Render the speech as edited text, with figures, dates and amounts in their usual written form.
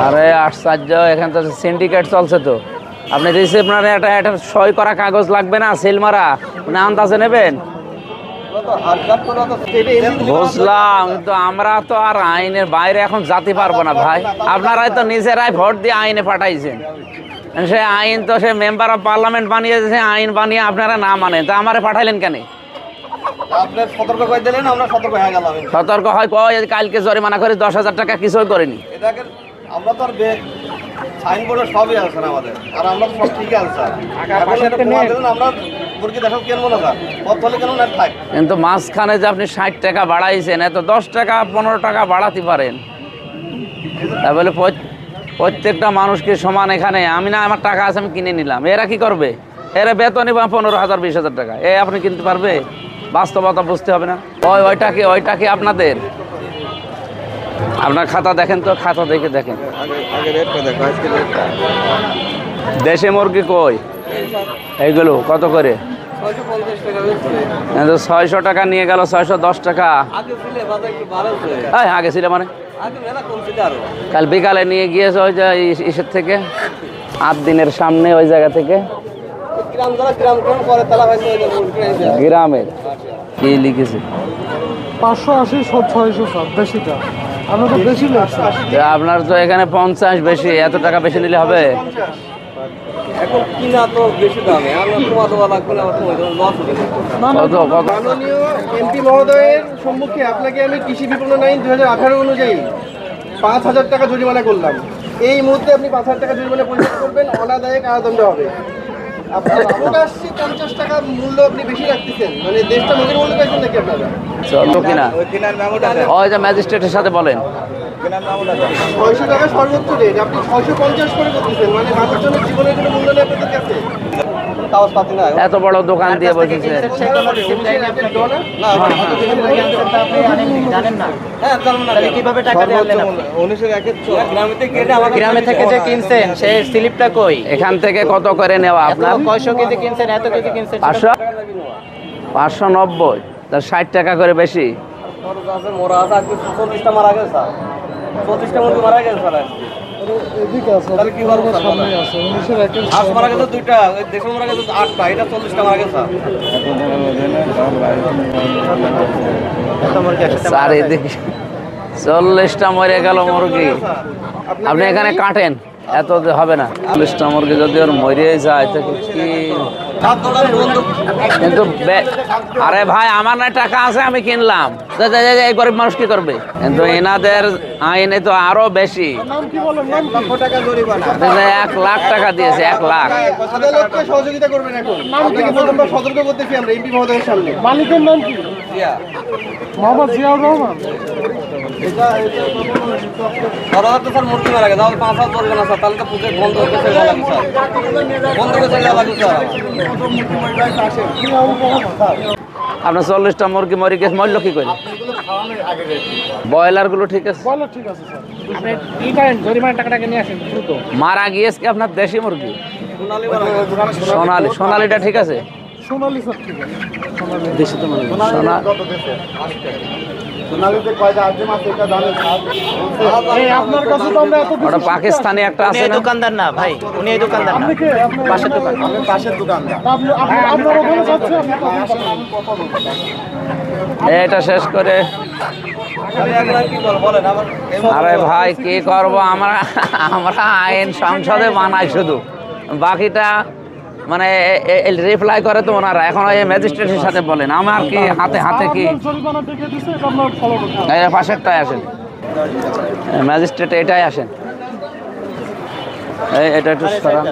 আরে আশ্চর্য, এখানে তো সিন্ডিকেট চলছে তো। আপনি রিসিপ্ট এটা সই করা কাগজ লাগবে না, সিল মারা, মানে আন্দাজে নেবেন। বুঝলাম, কিন্তু আমরা তো আর আইনের বাইরে এখন যেতে পারবো না ভাই। আপনারাই তো নিজেরাই ভোট দিয়ে আইনে পাঠাইছেন, সে আইন তো সে মেম্বার অফ পার্লামেন্ট বানিয়ে দিয়েছে, আইন বানিয়ে আপনারা না মানেন, তা আমারে পাঠাইলেন কেন? সতর্ক হয় কয় কালকে জরিমানা করে 10,000 টাকা কিছুই করেনি। আমরা তো আর সাইনবোর্ডে সবই আছে আমাদের, আর আমরা তো সব ঠিক আছে আমরা মুরগি দেখাও কেন মনে হয় পথ হলে কেন না থাক। কিন্তু মাঝখানে যে আপনি 60 টাকা বাড়াইছেন, এত 10 টাকা 15 টাকা বাড়াতে পারেন। তা বলে প্রত্যেকটা মানুষকে সমান এখানে আমি না, আমার টাকা আছে আমি কিনে নিলাম, এরা কি করবে? এরা বেতনই 15,000 20,000 টাকা, আপনি কিনতে পারবে? বাস্তবতা বুঝতে হবে না। ওইটা কি আপনাদের? আপনার খাতা দেখেন তো, খাতা দেখে দেখেন। দেশি মুরগি কই? এইগুলো কত করে? 600 টাকা নিয়ে গেল, 610 টাকা। আগে ছিল মানে কাল বিকালে নিয়ে গিয়েছে ওই যে ইসের থেকে 8 দিনের সামনে ওই জায়গা থেকে গ্রামের কি লিখেছে 580 সব 600 বেশিটা। আমরা তো বেশি লাগছে। আপনার তো এখানে 50 বেশি, এত টাকা বেশি নিলে হবে? এখন কিনা তো বেশি দামে, আমরা তোমার দেওয়া লাগবে না, মাননীয় এমপি মহোদয়ের সম্মুখে আপনাকে আমি কৃষি বিপণন আইন 2018 অনুযায়ী 5,000 টাকা জরিমানা করলাম। এই মুহূর্তে আপনি 5,000 টাকা জরিমানা পরিশোধ করবেন, অনাদায়ে কারাদণ্ড হবে। আপনার 50 টাকা মূল্য আপনি বেশি রাখতেছেন, মানে দেশটা মুরগির মূল্য পাইছেন নাকি আপনারা? চলো কিনা ওই যে ম্যাজিস্ট্রেটের সাথে বলেন 600 টাকা সর্বোচ্চ রেট, আপনি 650 করে করতেছেন, মানে মানুষজনের জীবনের কোনো মূল্য নেই আপনাদের কাছে। এত বড় দোকান দিয়ে বসেছে। গ্রামে থেকে যে কিনছেন সেই স্লিপটা কই? এখান থেকে কত করে নেওয়া আপনার? 500 কেজি কিনছেন, এত কেজি কিনছেন 590, তার 60 টাকা করে বেশি। মোরা আছে আজকে 40টা মারা গেছে স্যার, 25টা মুরগি মারা গেছে স্যার। এদিকে আছে, তাহলে কি করব? সামনে আছে 1901 হাঁস মারা গেছে 2টা, ওই দেশে মারা গেছে 8টা, এটা 40টা মারা গেছে স্যার। এদিকে 40টা মরে গেল মুরগি। আপনি এখানে কাটেন, এত হবে না। 40টা মুরগি যদি ওর মরে যায় তো কি? কিন্তু আরে ভাই, আমার না টাকা আছে, আমি কিনলাম, এই গরিব মানুষ কি করবে? কিন্তু এনাদের আইনে তো আরো বেশি। 1 লাখ টাকা দিয়েছে, 1 লাখ। আদালতকে সহযোগিতা করবেন। এখন আপনাকে প্রথমবার সতর্ক করতেছি আমরা এমপি মহোদয়ের সামনে। মালিকের নাম কি? মোহাম্মদ জিয়াউর রহমান। তো স্যার মুরগি মারা গেছে, 5,000 করবে না স্যার, তাহলে তো পুজো বন্ধ হতে চলে যাবে স্যার, বন্ধ করে চলে যাবে স্যার। আপনার 40টা মুরগি মরে গেছে, মরল কি করে? ব্রয়লার গুলো ঠিক আছে, বলো ঠিক আছে স্যার। আপনি কি করেন? জরিমানা টাকাটাকে নিয়ে আসেন দ্রুত। মারা গিয়েছে কি আপনার দেশি মুরগি? সোনালিটা ঠিক আছে? সোনালি স্যার ঠিক আছে। দেশি তো সোনালিতে কয়টা আইটেম আছে এটা জানেন স্যার? এই আপনার কাছে তো আমরা এত ওটা পাকিস্তানি একটা আছে না? দোকানদার না ভাই, উনি এই দোকানদার না, পাশের দোকান। আমি পাশের দোকানদার। আপনার ওখানে যাচ্ছে, এটা শেষ করে। আরে ভাই কি করব, আমরা আইন সংসদে বানাই শুধু, বাকিটা মানে রিপ্লাই করে তো ওনারা। এখন ওই ম্যাজিস্ট্রেটের সাথে বলেন, আমার কি হাতে কি? পাশেরটাই আসেন, ম্যাজিস্ট্রেট এটাই আসেন, এটা একটু সরান।